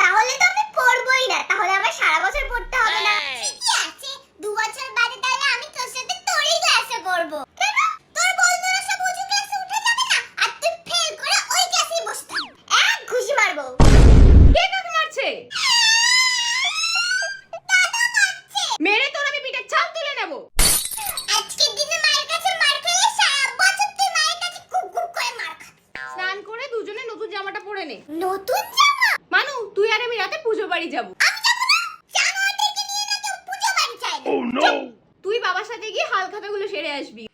তাহলে তো আমি পড়বই না, তাহলে আমার সারা বছর পড়তে হবে না। কি আছে 2 বছর বাদে তাহলে আমি তোর সাথে তোরই ক্লাসে পড়ব। কেন? তোর বন্ধুরা সব উঁচু ক্লাসে উঠে যাবে না, আর তুই ফেল করে ওই ক্লাসেই বসে থাকবি। এক ঘুষি মারবো। কে কাকে মারছে? দাদা মারছে। মেরে তোর আমি পিঠের ছাল তুলে নেব। আজকের দিনে মায়ের কাছে মার খেলে সারা বছর তুই মায়ের কাছে খুব খুব করে মার খাবি। স্নান করে দুজনে নতুন জামাটা পরে নে। নতুন জামা? মানু, তুই আর আমি রাতে পুজো বাড়ি যাব। আমি যাব না। জানোয়ারদেরকে নিয়ে না কেউ পূজা বাড়ি চায় না। তুই বাবার সাথে গিয়ে হাল খাতাগুলো সেরে আসবি।